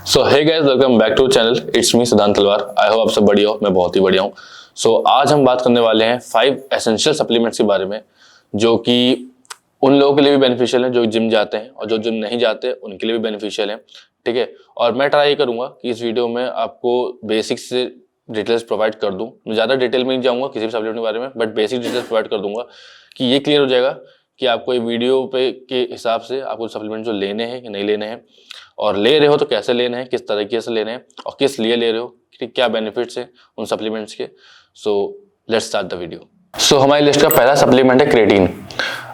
So hey guys, welcome back to channel. It's me Siddhant Talwar. I hope आप सब बढ़िया हो, मैं बहुत ही बढ़िया हूँ। सो आज हम बात करने वाले हैं 5 एसेंशियल सप्लीमेंट्स के बारे में, जो कि उन लोगों के लिए भी बेनिफिशियल है जो जिम जाते हैं, और जो जिम नहीं जाते उनके लिए भी बेनिफिशियल है। ठीक है, और मैं ट्राई करूंगा कि इस वीडियो में आपको बेसिक्स से डिटेल्स प्रोवाइड कर दूं। मैं ज़्यादा डिटेल में नहीं जाऊंगा किसी भी सप्लीमेंट के बारे में, बट बेसिक डिटेल्स प्रोवाइड कर दूंगा कि ये क्लियर हो जाएगा कि आपको ये वीडियो पे के हिसाब से आपको सप्लीमेंट जो लेने हैं कि नहीं लेने हैं, और ले रहे हो तो कैसे लेने हैं, किस तरीके से लेने हैं, और किस लिए ले रहे हो, कि क्या बेनिफिट्स हैं उन सप्लीमेंट्स के। So let's start the video. So हमारी लिस्ट का पहला सप्लीमेंट है क्रेटीन।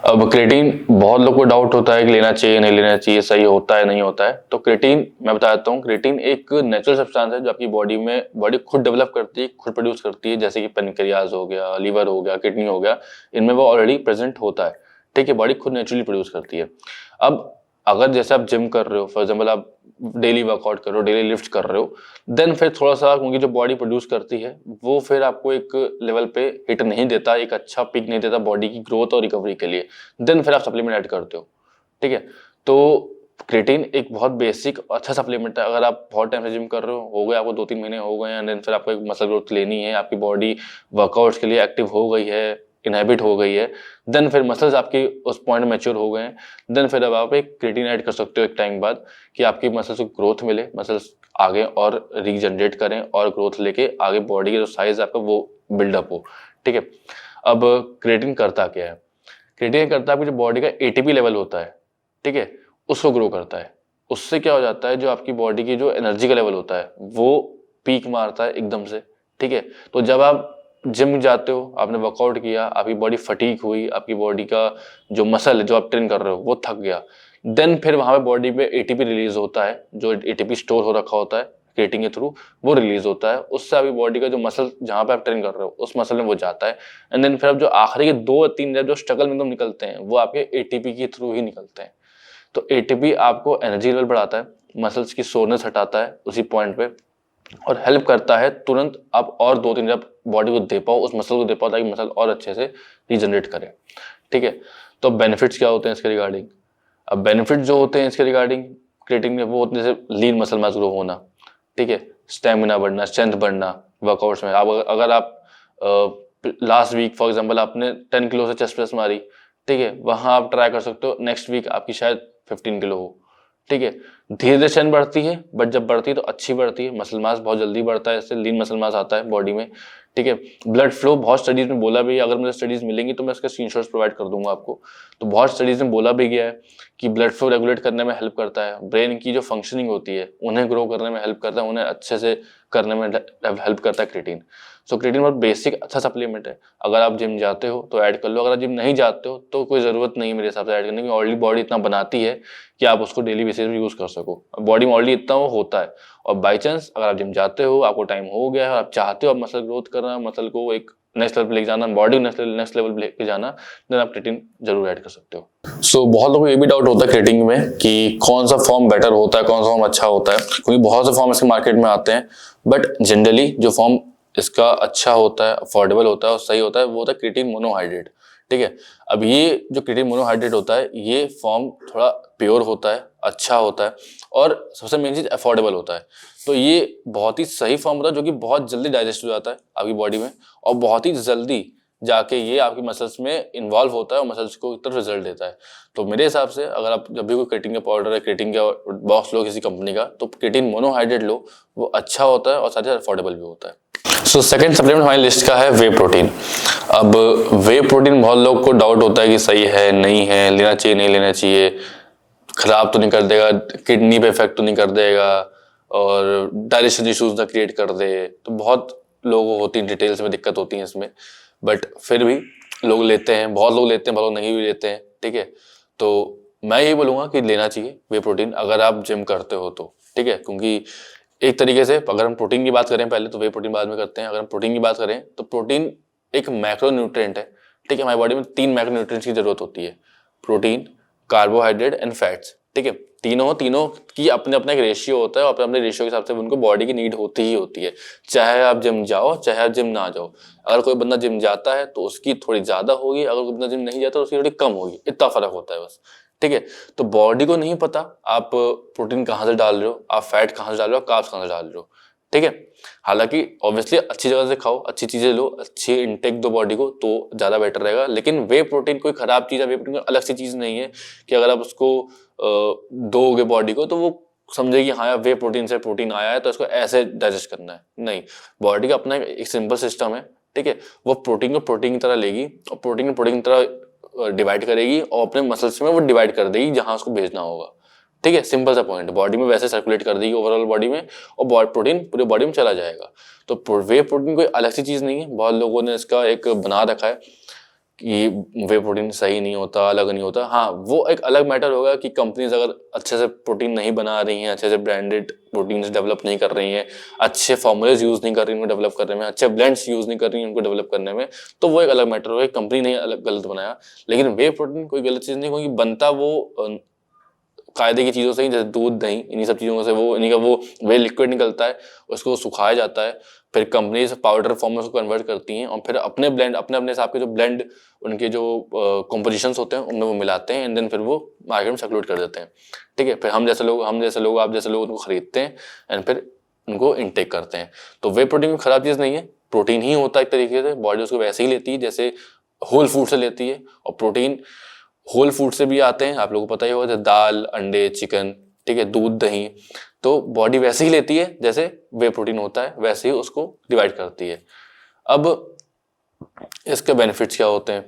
अब क्रेटीन बहुत लोग को डाउट होता है कि लेना चाहिए नहीं लेना चाहिए, सही होता है नहीं होता है। तो क्रेटीन मैं बता देता हूँ, क्रेटीन एक नेचुरल सब्सटेंस है जो आपकी बॉडी खुद डेवलप करती है, खुद प्रोड्यूस करती है। जैसे कि पेनक्रियाज हो गया, लीवर हो गया, किडनी हो गया, इनमें वो ऑलरेडी प्रेजेंट होता है। ठीक है, बॉडी खुद नेचुरली प्रोड्यूस करती है। अब अगर जैसे आप जिम कर रहे हो, फॉर एग्जाम्पल आप डेली वर्कआउट कर रहे हो, डेली लिफ्ट कर रहे हो, देन फिर थोड़ा सा क्योंकि जो बॉडी प्रोड्यूस करती है वो फिर आपको एक लेवल पे हिट नहीं देता, एक अच्छा पिक नहीं देता बॉडी की ग्रोथ और रिकवरी के लिए, देन फिर आप सप्लीमेंट ऐड करते हो। ठीक है, तो क्रेटीन एक बहुत बेसिक अच्छा सप्लीमेंट है। अगर आप बहुत टाइम से जिम कर रहे हो गए, आपको 2-3 महीने हो गए हैं, देन फिर आपको एक मसल ग्रोथ लेनी है, आपकी बॉडी वर्कआउट्स के लिए एक्टिव हो गई है, इनहेबिट हो गई है, देन फिर मसल्स आपकी उस पॉइंट मैच्योर हो गए हैं, देन फिर अब आप एक क्रेटीन ऐड कर सकते हो एक टाइम बाद, कि आपकी मसल्स को ग्रोथ मिले, मसल्स आगे और रीजनरेट करें और ग्रोथ लेके आगे बॉडी का जो साइज आपका वो बिल्डअप हो। ठीक है, अब क्रेटीन करता क्या है? क्रेटीन करता है आपकी जो बॉडी का एटीपी लेवल होता है, ठीक है, उसको ग्रो करता है। उससे क्या हो जाता है, जो आपकी बॉडी की जो एनर्जी का लेवल होता है वो पीक मारता है एकदम से। ठीक है, तो जब आप जिम जाते हो, आपने वर्कआउट किया, आपकी बॉडी फटीक हुई, आपकी बॉडी का जो मसल है जो आप ट्रेन कर रहे हो वो थक गया, देन फिर वहां पे बॉडी पे एटीपी रिलीज होता है। जो एटीपी स्टोर हो रखा होता है क्रेटीन के थ्रू, वो रिलीज होता है। उससे आपकी बॉडी का जो मसल जहां पे आप ट्रेन कर रहे हो उस मसल में वो जाता है, एंड देन फिर अब जो आखिरी के 2-3 जो स्ट्रगल में एकदम निकलते हैं वो आपके एटीपी के थ्रू ही निकलते हैं। तो एटीपी आपको एनर्जी लेवल बढ़ाता है, मसल्स की सोरनेस हटाता है उसी पॉइंट पे, और हेल्प करता है तुरंत आप और 2-3 जब बॉडी को दे पाओ, उस मसल को दे पाओ, ताकि मसल और अच्छे से रीजनरेट करे। ठीक है, तो बेनिफिट्स क्या होते हैं इसके रिगार्डिंग? अब बेनिफिट जो होते हैं इसके रिगार्डिंग क्रिएटिन में, वो होते हैं जैसे लीन मसल मास ग्रो होना, ठीक है, स्टेमिना बढ़ना, स्ट्रेंथ बढ़ना वर्कआउट्स में। आप अगर आप लास्ट वीक फॉर एग्जांपल आपने 10 किलो से चेस्ट प्रेस मारी, ठीक है, वहां आप ट्राई कर सकते हो नेक्स्ट वीक आपकी शायद 15 किलो हो। ठीक है, धीरे धीरे स्ट्रेंथ बढ़ती है, बट जब बढ़ती है तो अच्छी बढ़ती है, मसल मास बहुत जल्दी बढ़ता है, इससे लीन मसल मास आता है बॉडी में। ठीक है, ब्लड फ्लो बहुत स्टडीज में बोला भी है, अगर मुझे स्टडीज मिलेंगी तो मैं उसके स्क्रीनशॉट्स प्रोवाइड कर दूंगा आपको। तो बहुत स्टडीज में बोला भी गया है कि ब्लड फ्लो रेगुलेट करने में हेल्प करता है, ब्रेन की जो फंक्शनिंग होती है उन्हें ग्रो करने में हेल्प करता है, उन्हें अच्छे से करने में हेल्प करता है क्रेटीन। सो क्रेटीन बहुत बेसिक अच्छा सप्लीमेंट है। अगर आप जिम जाते हो तो ऐड कर लो, अगर आप जिम नहीं जाते हो तो कोई ज़रूरत नहीं है मेरे हिसाब से ऐड करने की। ऑलरेडी बॉडी इतना बनाती है कि आप उसको डेली बेसिस पे यूज़ कर सको, बॉडी में ऑलरेडी इतना वो होता है। और बाई चांस अगर आप जिम जाते हो, आपको टाइम हो गया है, आप चाहते हो आप मसल ग्रोथ करना, मसल को एक नेक्स्ट लेवल पे लेके जाना, बॉडी नेक्स्ट लेवल पे लेके जाना, देन आप क्रेटीन जरूर ऐड कर सकते हो। सो बहुत लोगों को ये भी डाउट होता है क्रेटीन में कि कौन सा फॉर्म बेटर होता है, कौन सा फॉर्म अच्छा होता है, क्योंकि बहुत से फॉर्म इसके मार्केट में आते हैं, बट जनरली जो फॉर्म इसका अच्छा होता है, अफोर्डेबल होता है और सही होता है, वो होता है क्रेटीन मोनोहाइड्रेट। ठीक है, अब ये जो क्रेटीन मोनोहाइड्रेट होता है, ये फॉर्म थोड़ा प्योर होता है, अच्छा होता है, और सबसे मेन चीज अफोर्डेबल होता है। तो ये बहुत ही सही फॉर्म होता है, जो कि बहुत जल्दी डाइजेस्ट हो जाता है आपकी बॉडी में, और बहुत ही जल्दी जाके ये आपकी मसल्स में इन्वॉल्व होता है और मसल्स को तरफ रिजल्ट देता है। तो मेरे हिसाब से अगर आप जब भी कोई क्रेटीन का पाउडर है, क्रेटीन का बॉक्स लो किसी कंपनी का, तो क्रेटीन मोनोहाइड्रेट लो, वो अच्छा होता है और साथ ही अफोर्डेबल भी होता है। सो सेकंड सप्लीमेंट हमारी लिस्ट का है वे प्रोटीन। अब वे प्रोटीन बहुत लोग को डाउट होता है कि सही है नहीं है, लेना चाहिए नहीं लेना चाहिए, खराब तो नहीं कर देगा, किडनी पे इफेक्ट तो नहीं कर देगा, और डाइजेशन इश्यूज ना क्रिएट कर दे। तो बहुत लोगों को होती है, डिटेल्स में दिक्कत होती है इसमें, बट फिर भी लोग लेते हैं, बहुत लोग लेते हैं, बहुत लोग नहीं भी लेते हैं। ठीक है, तो मैं यही बोलूँगा कि लेना चाहिए वे प्रोटीन अगर आप जिम करते हो तो। ठीक है, क्योंकि एक तरीके से अगर हम प्रोटीन की बात करें पहले, तो वे प्रोटीन बाद में करते हैं। अगर हम प्रोटीन की बात करें तो प्रोटीन एक मैक्रो न्यूट्रिएंट है। ठीक है, हमारी बॉडी में 3 मैक्रो न्यूट्रिएंट्स की जरूरत होती है, प्रोटीन, कार्बोहाइड्रेट एंड फैट्स। ठीक है, तीनों की अपने अपना एक रेशियो होता है, और अपने अपने रेशियो के हिसाब से उनको बॉडी की नीड होती ही होती है, चाहे आप जिम जाओ चाहे आप जिम ना जाओ। अगर कोई बंदा जिम जाता है तो उसकी थोड़ी ज्यादा होगी, अगर कोई बंदा जिम नहीं जाता तो उसकी थोड़ी कम होगी, इतना फर्क होता है बस। ठीक है। तो बॉडी को नहीं पता आप प्रोटीन कहाँ से डाल रहे हो, आप फैट कहाँ से डाल रहे हो, कार्ब्स कहाँ से डाल रहे हो, ठीक है। हालांकि ऑब्वियसली अच्छी जगह से खाओ, अच्छी चीजें लो, अच्छी इंटेक दो बॉडी को, तो ज्यादा बेटर रहेगा। लेकिन वे प्रोटीन कोई खराब चीज है, वे प्रोटीन अलग सी चीज नहीं है कि अगर आप उसको दोगे बॉडी को तो वो समझेगी हाँ यार वे प्रोटीन से प्रोटीन आया है तो इसको ऐसे डाइजेस्ट करना है। नहीं, बॉडी का अपना एक सिंपल सिस्टम है, ठीक है। वो प्रोटीन को प्रोटीन की तरह लेगी और प्रोटीन को प्रोटीन की तरह डिवाइड करेगी और अपने मसल्स में वो डिवाइड कर देगी जहां उसको भेजना होगा, ठीक है। सिंपल सा पॉइंट, बॉडी में वैसे सर्कुलेट कर देगी ओवरऑल बॉडी में और प्रोटीन पूरे बॉडी में चला जाएगा। तो वे प्रोटीन कोई अलग सी चीज नहीं है। बहुत लोगों ने इसका एक बना रखा है कि वे प्रोटीन सही नहीं होता, अलग नहीं होता। हाँ, वो एक अलग मैटर होगा कि कंपनीज अगर अच्छे से प्रोटीन नहीं बना रही हैं, अच्छे से ब्रांडेड प्रोटीन डेवलप नहीं कर रही हैं, अच्छे फॉर्मूलेज यूज नहीं कर रही उनको डेवलप करने में, अच्छे ब्लेंड्स यूज नहीं कर रही हैं उनको डेवलप करने में, तो वो एक अलग मैटर होगा। कंपनी ने अलग गलत बनाया। लेकिन वे प्रोटीन कोई गलत चीज नहीं, क्योंकि बनता वो कायदे की चीज़ों से ही, जैसे दूध दही इन्हीं सब चीज़ों से वो इन्हीं का वो वे लिक्विड निकलता है, उसको सुखाया जाता है, फिर कंपनीज पाउडर फॉर्म में उसको कन्वर्ट करती हैं और फिर अपने ब्लेंड अपने अपने हिसाब के जो ब्लेंड उनके जो कॉम्पोजिशंस होते हैं उनमें वो मिलाते हैं एंड देन फिर वो मार्केट में सर्कुलेट कर देते हैं, ठीक है। फिर हम जैसे लोग आप जैसे लोग उनको खरीदते हैं एंड फिर उनको इनटेक करते हैं। तो वे प्रोटीन कोई खराब चीज़ नहीं है, प्रोटीन ही होता है एक तरीके से, बॉडी उसको वैसे ही लेती है जैसे होल फूड से लेती है। और प्रोटीन होल फूड से भी आते हैं, आप लोगों को पता ही होगा, जैसे दाल, अंडे, चिकन, ठीक है, दूध, दही। तो बॉडी वैसे ही लेती है जैसे वे प्रोटीन होता है, वैसे ही उसको डिवाइड करती है। अब इसके बेनिफिट्स क्या होते हैं?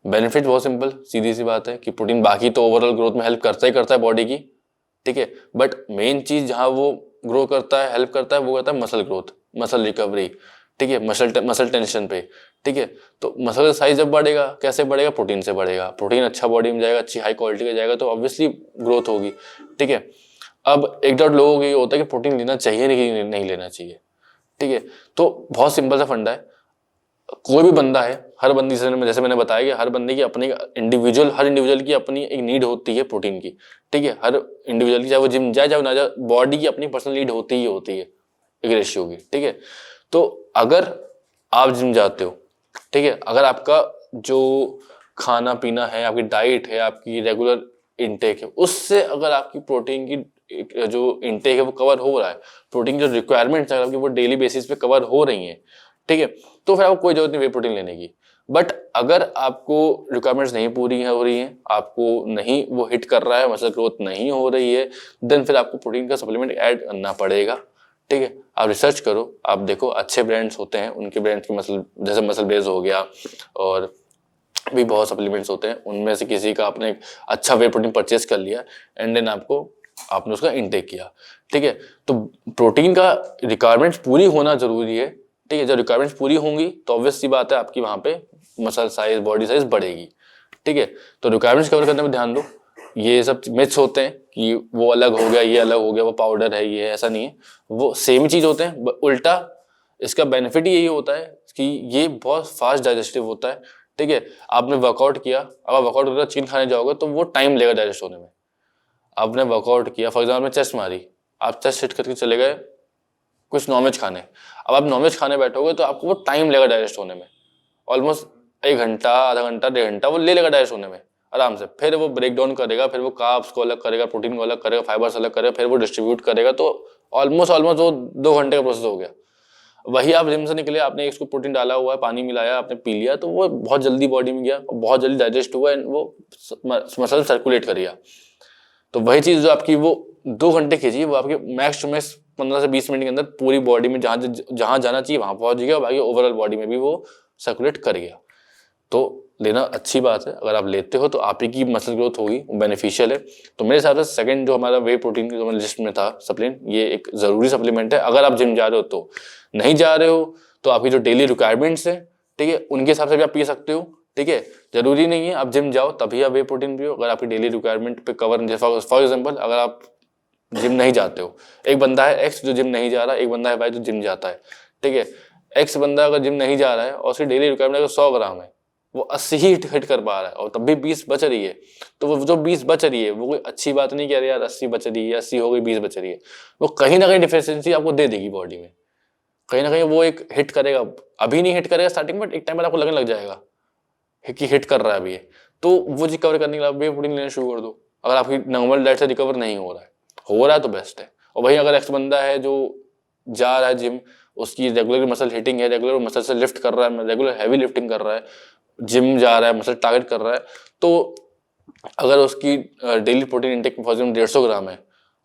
बेनिफिट बहुत सिंपल सीधी सी बात है कि प्रोटीन बाकी तो ओवरऑल ग्रोथ में हेल्प करता है बॉडी की, ठीक है। बट मेन चीज जहां वो ग्रो करता है, हेल्प करता है, वो करता है मसल ग्रोथ, मसल रिकवरी, ठीक है, मसल टेंशन पे, ठीक है। तो मसल का साइज जब बढ़ेगा, कैसे बढ़ेगा? प्रोटीन से बढ़ेगा। प्रोटीन अच्छा बॉडी में जाएगा, अच्छी हाई क्वालिटी का जाएगा, तो ऑब्वियसली ग्रोथ होगी, ठीक है। अब एक डाउट लोगों को ये होता है कि प्रोटीन लेना चाहिए नहीं लेना चाहिए, ठीक है। तो बहुत सिंपल सा फंडा है, कोई भी बंदा है, हर बंदी से जैसे मैंने बताया कि हर बंदे की अपनी हर इंडिविजुअल की अपनी एक नीड होती है प्रोटीन की, ठीक है। हर इंडिविजुअल की, चाहे वो जिम जाए चाहे ना जाए, बॉडी की अपनी पर्सनल नीड होती है एक रेशियो की, ठीक है। तो अगर आप जिम जाते हो, ठीक है, अगर आपका जो खाना पीना है, आपकी डाइट है, आपकी रेगुलर इनटेक है, उससे अगर आपकी प्रोटीन की जो इनटेक है वो कवर हो रहा है, प्रोटीन जो रिक्वायरमेंट्स है आपकी वो डेली बेसिस पे कवर हो रही हैं, ठीक है, तो फिर आपको कोई जरूरत नहीं वे प्रोटीन लेने की। बट अगर आपको रिक्वायरमेंट्स नहीं पूरी हो रही हैं, आपको नहीं वो हिट कर रहा है, मसल ग्रोथ नहीं हो रही है, देन फिर आपको प्रोटीन का सप्लीमेंट ऐड करना पड़ेगा, ठीक है। आप रिसर्च करो, आप देखो अच्छे ब्रांड्स होते हैं, उनके ब्रांड्स की जैसे मसल बेस हो गया और भी बहुत सप्लीमेंट्स होते हैं, उनमें से किसी का आपने एक अच्छा वे प्रोटीन परचेस कर लिया एंड देन आपने उसका इनटेक किया, ठीक है। तो प्रोटीन का रिक्वायरमेंट्स पूरी होना जरूरी है, ठीक है। जब रिक्वायरमेंट्स पूरी होंगी तो ऑब्वियस सी बात है आपकी वहां पे मसल साइज, बॉडी साइज बढ़ेगी, ठीक है। तो रिक्वायरमेंट्स कवर करने में ध्यान दो। ये सब मिथ्स होते हैं कि वो अलग हो गया, ये अलग हो गया, वो पाउडर है, ये ऐसा नहीं है, वो सेम चीज होते हैं। उल्टा इसका बेनिफिट ही यही होता है कि ये बहुत फास्ट डाइजेस्टिव होता है, ठीक है। आपने वर्कआउट किया, अब आप वर्कआउट करके चिकन खाने जाओगे तो वो टाइम लेगा डाइजेस्ट होने में। आपने वर्कआउट किया, फॉर एग्जाम्पल चेस्ट मारी, आप चेस्ट हिट करके चले गए कुछ नॉनवेज खाने, अब आप नॉनवेज खाने बैठोगे तो आपको वो टाइम लेगा डाइजेस्ट होने में, ऑलमोस्ट 1 घंटा, आधा घंटा, 1.5 घंटा वो ले लेगा डाइजेस्ट होने में आराम से। फिर वो ब्रेक डाउन करेगा, फिर वो कार्ब्स को अलग करेगा, प्रोटीन को अलग करेगा, फाइबर्स अलग करेगा, फिर वो डिस्ट्रीब्यूट करेगा, तो ऑलमोस्ट वो 2 घंटे का प्रोसेस हो गया। वही आप जिम से निकले, आपने इसको प्रोटीन डाला हुआ है, पानी मिलाया, आपने पी लिया, तो वो बहुत जल्दी बॉडी में गया, बहुत जल्दी डाइजेस्ट हुआ एंड वो मसल सर्कुलेट कर गया। तो वही चीज जो आपकी वो 2 घंटे खींची, वो आपके मैक्स टू मैक्स 15 से 20 मिनट के अंदर पूरी बॉडी में जहां जाना चाहिए वहां पहुंच गया, बाकी ओवरऑल बॉडी में भी वो सर्कुलेट कर गया। तो लेना अच्छी बात है, अगर आप लेते हो तो आप ही की मसल ग्रोथ होगी, बेनिफिशियल है। तो मेरे हिसाब से सेकंड जो हमारा वे प्रोटीन की जो लिस्ट में था सप्लीमेंट, ये एक जरूरी सप्लीमेंट है अगर आप जिम जा रहे हो तो। नहीं जा रहे हो तो आपकी जो डेली रिक्वायरमेंट्स है, ठीक है, उनके हिसाब से भी आप पी सकते हो, ठीक है। जरूरी नहीं है आप जिम जाओ तभी आप वे प्रोटीन पियो, अगर आपकी डेली रिक्वायरमेंट पे कवर, फॉर एग्जाम्पल अगर आप जिम नहीं जाते हो, एक बंदा है एक्स जो जिम नहीं जा रहा, एक बंदा है वाई जो जिम जाता है, ठीक है। एक्स बंदा अगर जिम नहीं जा रहा है और उसकी डेली रिक्वायरमेंट अगर 100 ग्राम है, वो 80 ही हिट कर पा रहा है और तब भी 20 बच रही है, तो वो जो 20 बच रही है वो कोई अच्छी बात नहीं कह रही यार 80 बच रही है, 80 हो गई 20 बच रही है, वो कहीं ना कहीं डिफिशियंसी आपको दे देगी बॉडी में, कहीं ना कहीं वो एक हिट करेगा। अभी नहीं हिट करेगा स्टार्टिंग में, एक टाइम पर आपको लगने लग जाएगा कि हिट कर रहा है अभी, तो वो चीज कवर करने के लिए वे प्रोटीन लेना शुरू कर दो, अगर आपकी नॉर्मल डाइट से रिकवर नहीं हो रहा है तो बेस्ट है। और वही अगर एक्स बंदा है जो जा रहा है जिम, उसकी रेगुलर मसल हिटिंग है, रेगुलर मसल से लिफ्ट कर रहा है, रेगुलर हैवी लिफ्टिंग कर रहा है, जिम जा रहा है, मसल टारगेट कर रहा है, तो अगर उसकी daily protein intake for example 150 ग्राम है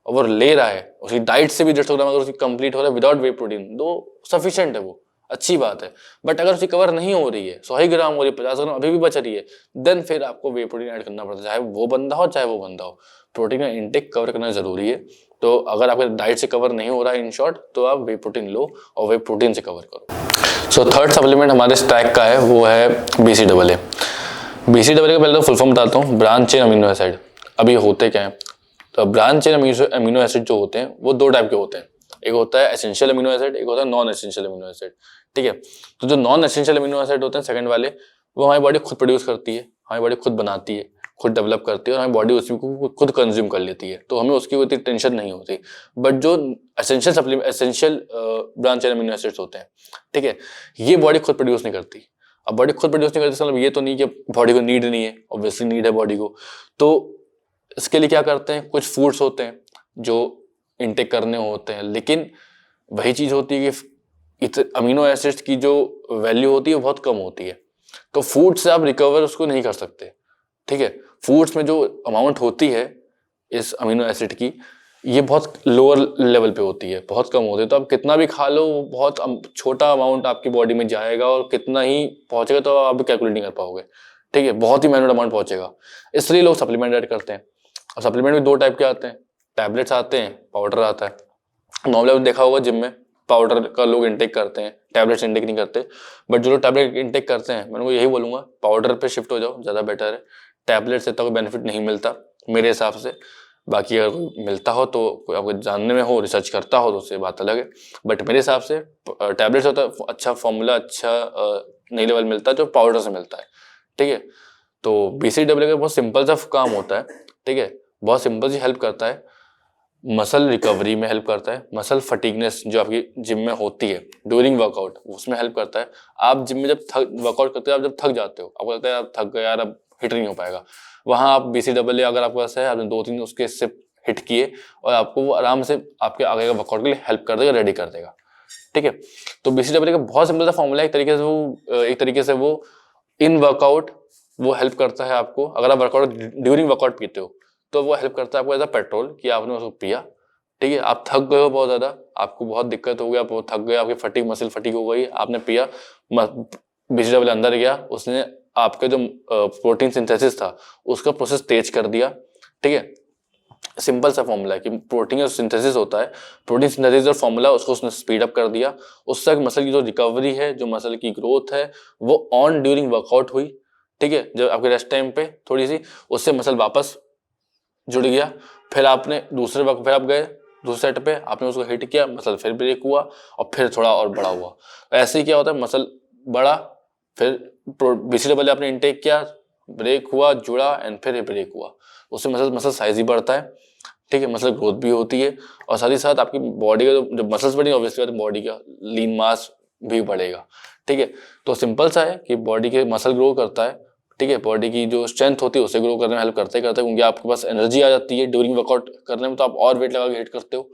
और वो ले रहा है, उसकी डाइट से भी 150 ग्राम अगर उसकी कंप्लीट हो रहा है विदाउट वे प्रोटीन, तो सफिशिएंट है, वो अच्छी बात है। बट अगर उसकी कवर नहीं हो रही है, 100 ही ग्राम हो रही है, 50 ग्राम अभी भी बच रही है, देन फिर आपको वे प्रोटीन ऐड करना पड़ता है, चाहे वो बंदा हो चाहे वो बंदा हो। प्रोटीन का इंटेक कवर करना जरूरी है। तो अगर आपके डाइट से कवर नहीं हो रहा है इन शॉर्ट, तो आप वे प्रोटीन लो और वे प्रोटीन से कवर करो। सो थर्ड सप्लीमेंट हमारे स्टैक का है, वो है BCAA। BCAA का पहले तो फुल फॉर्म बताता हूँ, ब्रांच चेन अमीनो एसिड। अभी होते क्या है, तो ब्रांच चेन अमीनो एसिड जो होते हैं वो दो टाइप के होते हैं, एक होता है एसेंशियल अमीनो एसिड, एक होता है नॉन एसेंशियल अमीनो एसिड। ठीक है, तो जो नॉन एसेंशियल अमीनो एसिड होते हैं सेकंड वाले, वो हमारी बॉडी खुद प्रोड्यूस करती है, हमारी बॉडी खुद बनाती है, खुद डेवलप करती है और हमारी बॉडी उसी को खुद कंज्यूम कर लेती है, तो हमें उसकी कोई टेंशन नहीं होती। बट जो essential branch chain amino acids होते हैं, ठीक है, ये बॉडी खुद प्रोड्यूस नहीं करती। अब बॉडी खुद प्रोड्यूस नहीं करती, मतलब ये तो नहीं कि बॉडी को नीड नहीं है, ऑब्वियसली नीड है बॉडी को। तो इसके लिए क्या करते हैं, कुछ फूड्स होते हैं जो इंटेक करने होते हैं, लेकिन वही चीज होती है कि अमीनो एसिड्स की जो वैल्यू होती है वो बहुत कम होती है, तो फूड से आप रिकवर उसको नहीं कर सकते। ठीक है, फूड्स में जो अमाउंट होती है इस अमीनो एसिड की, ये बहुत लोअर लेवल पे होती है, बहुत कम होती है, तो आप कितना भी खा लो बहुत छोटा अमाउंट आपकी बॉडी में जाएगा और कितना ही पहुंचेगा तो आप भी कैलकुलेट नहीं कर पाओगे। ठीक है, बहुत ही माइनर अमाउंट पहुंचेगा, इसलिए लोग सप्लीमेंट ऐड करते हैं। और सप्लीमेंट में दो टाइप के आते हैं, टैबलेट्स आते हैं, पाउडर आता है। नॉर्मली आपने देखा होगा जिम में पाउडर का लोग इंटेक करते हैं, टैबलेट्स इंटेक नहीं करते। बट जो लोग टैबलेट इंटेक करते हैं, मैं उनको यही बोलूंगा पाउडर पे शिफ्ट हो जाओ, ज़्यादा बेटर है। टैबलेट से इतना कोई बेनिफिट नहीं मिलता मेरे हिसाब से, बाकी अगर कोई मिलता हो तो कोई आपको जानने में हो, रिसर्च करता हो तो उससे बात अलग है। बट मेरे हिसाब से टैबलेट्स होता है अच्छा फॉर्मूला, अच्छा नई लेवल मिलता है जो पाउडर से मिलता है। ठीक है, तो BCAA का बहुत सिंपल सा काम होता है। ठीक है, बहुत सिंपल सी हेल्प करता है, मसल रिकवरी में हेल्प करता है, मसल फटीगनेस जो आपकी जिम में होती है ड्यूरिंग वर्कआउट उसमें हेल्प करता है। आप जिम में जब वर्कआउट करते हो, आप जब थक जाते हो, आपको लगता है आप थक गए यार, अब हिट नहीं हो पाएगा, वहां आप BCAA अगर आपके पास है, आपने 2-3 उसके सिप हिट किए और आपको वो आराम से आपके आगे का वर्कआउट के लिए हेल्प कर देगा, रेडी कर देगा। ठीक है, तो BCAA का बहुत सिंपल सा फॉर्मूला है, एक तरीके से वो इन वर्कआउट वो हेल्प करता है आपको। अगर आप वर्कआउट ड्यूरिंग वर्कआउट पीते हो तो वो हेल्प करता है आपको एज अ पेट्रोल, कि आपने उसको पिया। ठीक है, आप थक गए हो बहुत ज्यादा, आपको बहुत दिक्कत हो गई, आप थक गए, आपकी फटीग मसल फटीग हो गई, आपने पिया, BCAA अंदर गया, उसने आपके जो प्रोटीन सिंथेसिस था उसका प्रोसेस तेज कर दिया। ठीक है, सिंपल सा फॉर्मूला है कि प्रोटीन का सिंथेसिस होता है, प्रोटीन सिंथेसिस और फॉर्मूला उसको उसने स्पीड अप कर दिया, उससे मसल की जो रिकवरी है, जो मसल की ग्रोथ है, वो ऑन ड्यूरिंग वर्कआउट हुई। ठीक है, जब आपके रेस्ट टाइम पे थोड़ी सी उससे मसल वापस जुड़ गया, फिर आपने दूसरे वक्त फिर आप गए दूसरे सेट पे, आपने उसको हिट किया, मसल फिर ब्रेक हुआ और फिर थोड़ा और बड़ा हुआ। ऐसे ही क्या होता है, मसल बड़ा, फिर BCAA आपने इंटेक किया, ब्रेक हुआ, जुड़ा एंड फिर ब्रेक हुआ, उससे मसल साइज ही बढ़ता है। ठीक है, मसल ग्रोथ भी होती है और साथ ही साथ आपकी बॉडी का जब मसल्स बढ़ेंगे ऑब्वियसली बॉडी का लीन मास भी बढ़ेगा। ठीक है, तो सिंपल सा है कि बॉडी के मसल ग्रो करता है। ठीक है, बॉडी की जो स्ट्रेंथ होती है उसे ग्रो करने में हेल्प करते करते, क्योंकि आपके पास एनर्जी आ जाती है ड्यूरिंग वर्कआउट करने में, तो आप और वेट लगा के हिट करते हो।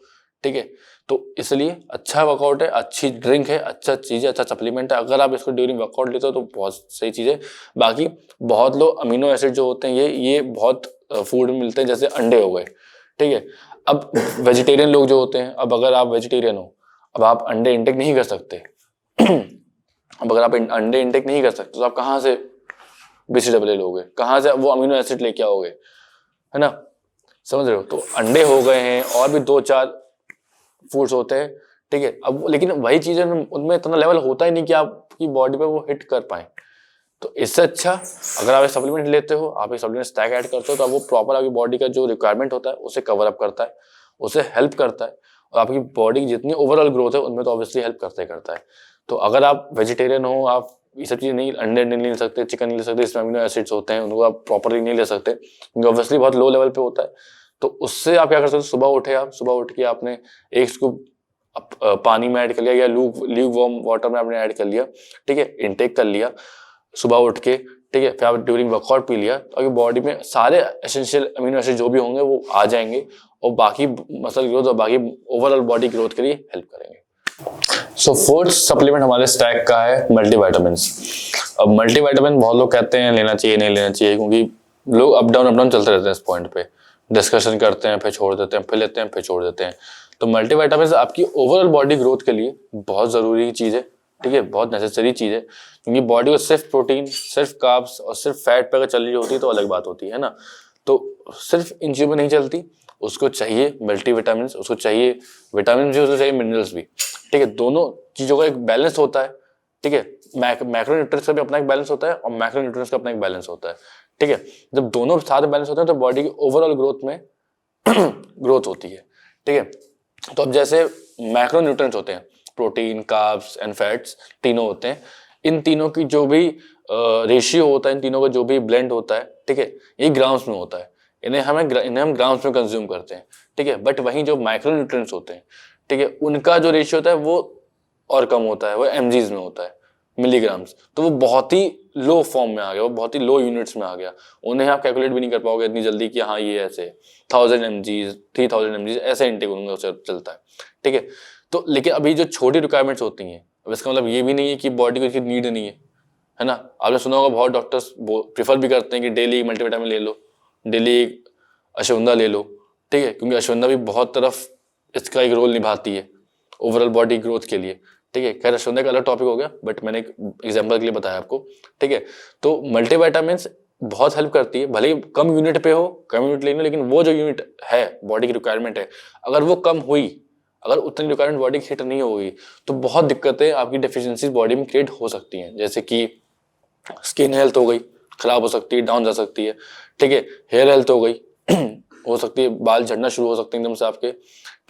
ठीक है, तो इसलिए अच्छा वर्कआउट है, अच्छी ड्रिंक है, अच्छा चीज़ है, अच्छा सप्लीमेंट है, अगर आप इसको ड्यूरिंग वर्कआउट लेते हो तो बहुत सही चीज़ है। बाकी बहुत लोग अमीनो एसिड जो होते हैं ये बहुत फूड में मिलते हैं, जैसे अंडे हो गए। ठीक है, अब वेजिटेरियन लोग जो होते हैं, अब अगर आप वेजिटेरियन हो, अब आप अंडे इंटेक नहीं कर सकते अब अगर आप अंडे इंटेक नहीं कर सकते तो आप कहाँ से BCAA लोगे, कहाँ से वो अमीनो एसिड लेके आओगे, है ना, समझ रहे हो। तो अंडे हो गए हैं और भी 2-4 फूड्स होते हैं। ठीक है, अब लेकिन वही चीजें उनमें इतना लेवल होता ही नहीं कि आपकी बॉडी पे वो हिट कर पाए। तो इससे अच्छा अगर आप एक सप्लीमेंट लेते हो, आप एक सप्लीमेंट स्टैक ऐड करते हो, तो वो प्रॉपर आपकी बॉडी का जो रिक्वायरमेंट होता है उसे कवर अप करता है, उसे हेल्प करता है, और आपकी बॉडी की जितनी ओवरऑल ग्रोथ है उनमें तो ऑब्वियसली हेल्प करता है। तो अगर आप वेजिटेरियन हो, आप ये सब चीज़ नहीं, अंडे नहीं ले सकते, चिकन नहीं ले सकते, इसमें अमीनो एसिड्स होते हैं, उनको आप प्रॉपरली नहीं ले सकते क्योंकि ऑब्वियसली बहुत लो लेवल पे होता है। तो उससे आप क्या कर सकते हो, सुबह उठ के आपने एक स्कूप पानी में ऐड कर लिया या ल्यूक वार्म वाटर में आपने ऐड कर लिया। ठीक है, इनटेक कर लिया सुबह उठ के। ठीक है, फिर आप ड्यूरिंग वर्कआउट पी लिया, तो आपकी बॉडी में सारे एसेंशियल अमीनो एसिड जो भी होंगे वो आ जाएंगे और बाकी मसल ग्रोथ और बाकी ओवरऑल बॉडी ग्रोथ के लिए हेल्प करेंगे। सो फोर्थ सप्लीमेंट हमारे स्टैक का है मल्टीविटामिन। अब मल्टीविटामिन बहुत लोग कहते हैं लेना चाहिए नहीं लेना चाहिए, क्योंकि लोग अप डाउन चलते रहते हैं इस पॉइंट पे, डिस्कशन करते हैं फिर छोड़ देते हैं, फिर लेते हैं फिर छोड़ देते हैं। तो मल्टीविटामिन आपकी ओवरऑल बॉडी ग्रोथ के लिए बहुत ज़रूरी चीज़ है, ठीक है, बहुत नेसेसरी चीज़ है, क्योंकि बॉडी को सिर्फ प्रोटीन, सिर्फ कार्ब्स और सिर्फ फैट पर अगर चल रही होती है तो अलग बात होती है ना। तो सिर्फ इन चीज़ों में नहीं चलती, उसको चाहिए मल्टीविटामिन, उसको चाहिए विटामिन भी, उसको चाहिए मिनरल्स भी, ठीक है। दोनों चीज़ों का एक बैलेंस होता है, ठीक है। मैक्रो न्यूट्रिएंट्स का भी अपना एक बैलेंस होता है और मैक्रो न्यूट्रिएंट्स का अपना एक बैलेंस होता है, ठीक है। जब दोनों साथ बैलेंस होते हैं तो बॉडी की ओवरऑल ग्रोथ में ग्रोथ होती है, ठीक है। तो अब जैसे मैक्रो न्यूट्रिएंट्स होते हैं, प्रोटीन, कार्ब्स एंड फैट्स, तीनों होते हैं। इन तीनों की जो भी रेशियो होता है, इन तीनों का जो भी ब्लेंड होता है, ठीक है, ये ग्राम्स में होता है। इन्हें हम ग्राम्स में कंज्यूम करते हैं, ठीक है। बट वहीं जो माइक्रो न्यूट्रिएंट्स होते हैं, ठीक है, उनका जो रेशियो होता है वो और कम होता है, वो mgs में होता है, मिलीग्राम्स। तो वो बहुत ही लो फॉर्म में आ गया, वो बहुत ही लो यूनिट्स में आ गया। उन्हें आप कैलकुलेट भी नहीं कर पाओगे इतनी जल्दी कि हाँ ये ऐसे 1000 mgs 3000 mgs ऐसे इंटेक उनका चलता है, ठीक है। तो लेकिन अभी जो छोटी रिक्वायरमेंट्स होती हैं, अब इसका मतलब ये भी नहीं है कि बॉडी को इसकी नीड नहीं है ना। आपने सुना होगा बहुत डॉक्टर्स प्रेफर भी करते हैं कि डेली मल्टीविटामिन ले लो, डेली अश्वगंधा ले लो, ठीक है, क्योंकि अश्वगंधा भी बहुत तरफ इसका एक रोल निभाती है ओवरऑल बॉडी ग्रोथ के लिए, ठीक है। खैर अश्वगंधा का अलग टॉपिक हो गया, बट मैंने एक एग्जांपल के लिए बताया आपको, ठीक है। तो मल्टीविटामिन बहुत हेल्प करती है, भले ही कम यूनिट पे हो, कम यूनिट लेना, लेकिन वो जो यूनिट है बॉडी की रिक्वायरमेंट है, अगर वो कम हुई, अगर उतनी रिक्वायरमेंट बॉडी की हिट नहीं होगी, तो बहुत दिक्कतें आपकी डेफिशिएंसीज बॉडी में क्रिएट हो सकती हैं। जैसे कि स्किन हेल्थ हो गई, खराब हो सकती है, डाउन जा सकती है, ठीक है। हेयर हेल्थ हो गई हो सकती है, बाल झड़ना शुरू हो सकते हैं एकदम से आपके,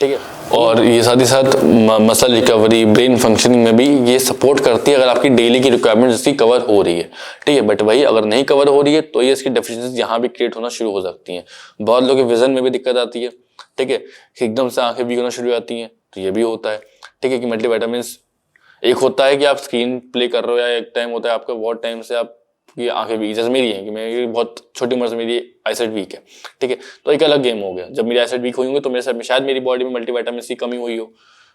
ठीक है। और ये साथ ही साथ मसल रिकवरी, ब्रेन फंक्शनिंग में भी ये सपोर्ट करती है, अगर आपकी डेली की रिक्वायरमेंट इसकी कवर हो रही है, ठीक है। बट वही अगर नहीं कवर हो रही है तो ये इसकी डेफिशिएंसी यहाँ भी क्रिएट होना शुरू हो सकती हैं। बहुत लोगों के विजन में भी दिक्कत आती है, ठीक है, एकदम से आंखें वीक होना शुरू हो जाती हैं, तो ये भी होता है, ठीक है। कि मल्टीविटामिन एक होता है कि आप स्क्रीन प्ले कर रहे हो, या एक टाइम होता है आपका बहुत टाइम से आप की आंखें वीक, जैसे मेरी है कि मैं बहुत छोटी उम्र से मेरी आईसाइट वीक है, ठीक है। तो एक अलग गेम हो गया, जब मेरी आईसाइट वीक हुई होंगी तो मेरे साथ शायद मेरी बॉडी में मल्टीविटामिन की कमी हुई हो,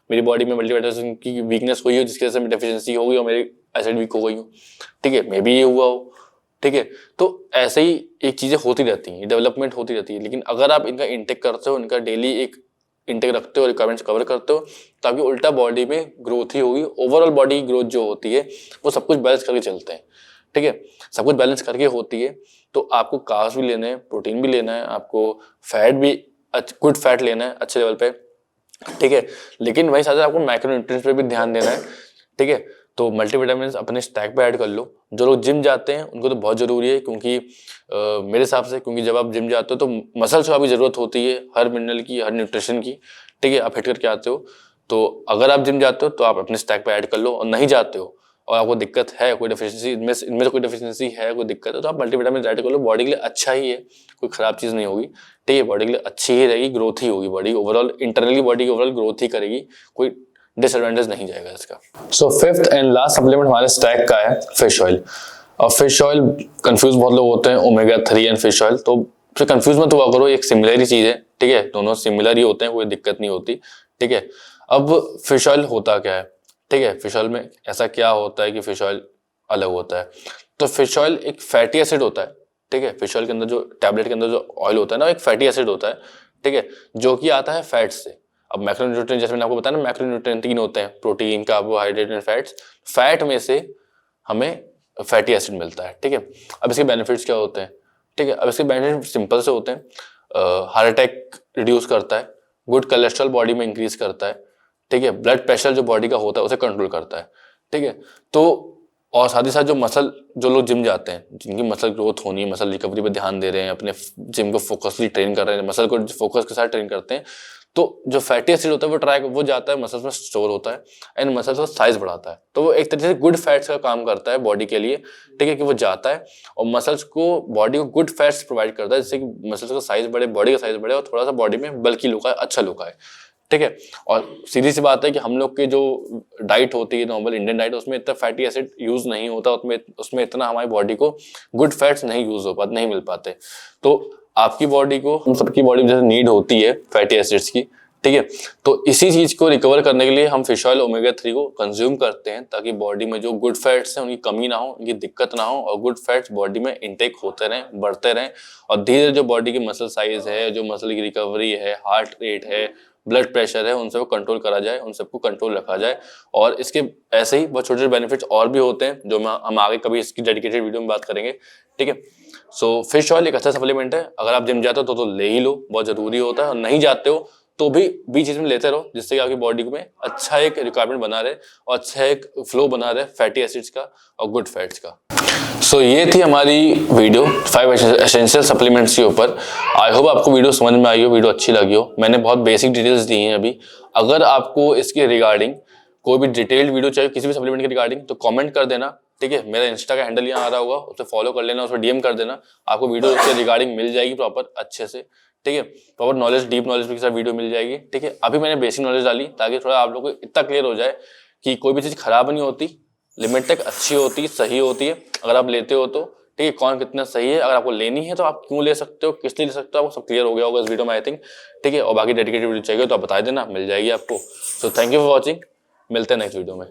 मेरी बॉडी में मल्टीविटामिन की वीकनेस हुई हो, जिसकी वजह से डेफिशिएंसी हो गई और मेरी आईसाइट वीक हो गई हो, ठीक है, मे बी ये हुआ हो, ठीक है। तो ऐसे ही एक चीज़ें होती रहती हैं, डेवलपमेंट होती रहती है। लेकिन अगर आप इनका इंटेक करते हो, इनका डेली एक इंटेक रखते हो, रिक्वायरमेंट्स कवर करते हो, तो आपकी उल्टा बॉडी में ग्रोथ ही होगी। ओवरऑल बॉडी ग्रोथ जो होती है वो सब कुछ बैलेंस करके चलते हैं, ठीक है, सब कुछ बैलेंस करके होती है। तो आपको कार्ब्स भी लेना है, प्रोटीन भी लेना है, आपको फैट भी गुड फैट लेना है अच्छे लेवल पे, ठीक है। लेकिन वहीं साथ साथ आपको माइक्रोन्यूट्रिएंट्स पे भी ध्यान देना है, ठीक है। तो मल्टीविटामिन अपने स्टैक पे ऐड कर लो। जो लोग जिम जाते हैं उनको तो बहुत ज़रूरी है, क्योंकि मेरे हिसाब से, क्योंकि जब आप जिम जाते हो तो मसल्स को आपकी ज़रूरत होती है, हर मिनरल की, हर न्यूट्रिशन की, ठीक है। आप हिट करके आते हो, तो अगर आप जिम जाते हो तो आप अपने स्टैक पे ऐड कर लो, और नहीं जाते हो और आपको दिक्कत है, कोई डेफिशिएंसी इनमें से कोई डेफिशिएंसी है, कोई दिक्कत है, तो आप मल्टीविटामिन ऐड कर लो। बॉडी के लिए अच्छा ही है, कोई खराब चीज़ नहीं होगी, ठीक है। बॉडी के लिए अच्छी ही रहेगी, ग्रोथ ही होगी, बॉडी ओवरऑल इंटरनली बॉडी की ओवरऑल ग्रोथ ही करेगी, कोई डिसएडवांटेज नहीं जाएगा इसका। So fifth and last supplement हमारे स्टैक का है फिश ऑयल। अब फिश ऑयल कंफ्यूज बहुत लोग होते हैं, ओमेगा 3 एंड फिश ऑयल, तो फिर कंफ्यूज मत हुआ करो, एक सिमिलर ही चीज़ है, ठीक है, दोनों सिमिलर ही होते हैं, कोई दिक्कत नहीं होती, ठीक है। अब फिश ऑयल होता क्या है, ठीक है, फिश ऑयल में ऐसा क्या होता है कि फिश ऑयल अलग होता है। तो फिश ऑयल एक फैटी एसिड होता है, ठीक है। फिश ऑयल के अंदर जो टैबलेट के अंदर जो ऑयल होता है ना, एक फैटी एसिड होता है, ठीक है, जो कि आता है फैट से। अब मैक्रोन्यूट्रिएंट, जैसे मैंने आपको बताया ना, मैक्रोन्यूट्रिएंट 3 होते हैं, protein, carbohydrate and fats. Fat में से हमें फैटी एसिड मिलता है, ठीक है। अब इसके बेनिफिट्स क्या होते हैं, ठीक है। अब इसके बेनिफिट सिंपल से होते हैं, हार्ट अटैक रिड्यूस करता है, गुड कोलेस्ट्रॉल बॉडी में इंक्रीज करता है, ठीक है। ब्लड प्रेशर जो बॉडी का होता है उसे कंट्रोल करता है, ठीक है। तो और साथ ही साथ जो लोग जिम जाते हैं, जिनकी मसल ग्रोथ होनी है, मसल रिकवरी पे ध्यान दे रहे हैं, अपने जिम को फोकसली ट्रेन कर रहे हैं, मसल को फोकस के साथ ट्रेन करते हैं, तो जो फैटी एसिड होता है वो जाता है मसल्स में, स्टोर होता है एंड मसल्स का साइज बढ़ाता है। तो वो एक तरीके से गुड फैट्स का काम करता है बॉडी के लिए, ठीक है, कि वो जाता है और मसल्स को, बॉडी को गुड फैट्स प्रोवाइड करता है, जिससे कि मसल्स का साइज बढ़े, बॉडी का साइज बढ़े और थोड़ा सा बॉडी में बल्कि लुक आए, अच्छा लुक आए, ठीक है। और सीधी सी बात है कि हम लोग की जो डाइट होती है नॉर्मल इंडियन डाइट, उसमें इतना फैटी एसिड यूज नहीं होता, उसमें इतना हमारी बॉडी को गुड फैट्स नहीं यूज हो पाते, नहीं मिल पाते। तो आपकी बॉडी को, हम सबकी बॉडी में जैसे नीड होती है फैटी एसिड्स की, ठीक है, तो इसी चीज को रिकवर करने के लिए हम फिश ऑयल ओमेगा 3 को कंज्यूम करते हैं, ताकि बॉडी में जो गुड फैट्स हैं उनकी कमी ना हो, उनकी दिक्कत ना हो, और गुड फैट्स बॉडी में इंटेक होते रहें, बढ़ते रहें, और धीरे जो बॉडी की मसल साइज है, जो मसल की रिकवरी है, हार्ट रेट है, ब्लड प्रेशर है, उन सबको कंट्रोल करा जाए, उन सबको कंट्रोल रखा जाए। और इसके ऐसे ही बहुत छोटे छोटे बेनिफिट्स और भी होते हैं, जो हम आगे कभी इसकी डेडिकेटेड वीडियो में बात करेंगे, ठीक है। सो फिश ऑयल एक अच्छा सप्लीमेंट है, अगर आप जिम जाते हो तो ले ही लो, बहुत जरूरी होता है, और नहीं जाते हो तो भी बीच में लेते रहो, जिससे कि आपकी बॉडी में अच्छा एक रिक्वायरमेंट बना रहे और अच्छा एक फ्लो बना रहे फैटी एसिड्स का और गुड फैट्स का। सो ये थी हमारी वीडियो 5 एसेंशियल सप्लीमेंट्स के ऊपर। आई होप आपको वीडियो समझ में आई हो, वीडियो अच्छी लगी हो। मैंने बहुत बेसिक डिटेल्स दी हैं अभी। अगर आपको इसके रिगार्डिंग कोई भी डिटेल्ड वीडियो चाहिए किसी भी सप्लीमेंट के रिगार्डिंग, तो कमेंट कर देना, ठीक है। मेरा इंस्टा का हैंडल यहाँ आ रहा होगा, उसे फॉलो कर लेना, उस पर डीएम कर देना, आपको वीडियो उसके रिगार्डिंग मिल जाएगी प्रॉपर अच्छे से, ठीक है। प्रॉपर नॉलेज, डीप नॉलेज के साथ वीडियो मिल जाएगी, ठीक है। अभी मैंने बेसिक नॉलेज डाली ताकि थोड़ा आप लोगों को इतना क्लियर हो जाए कि कोई भी चीज़ खराब नहीं होती, लिमिट तक अच्छी होती, सही होती है, अगर आप लेते हो तो, ठीक है। कौन कितना सही है, अगर आपको लेनी है तो आप क्यों ले सकते हो, किस लिए ले सकते हो, आपको सब क्लियर हो गया होगा इस वीडियो में आई थिंक, ठीक है। और बाकी डेडिकेटेड वीडियो चाहिए तो आप बता देना, मिल जाएगी आपको। So thank you for watching, मिलते हैं नेक्स्ट वीडियो में।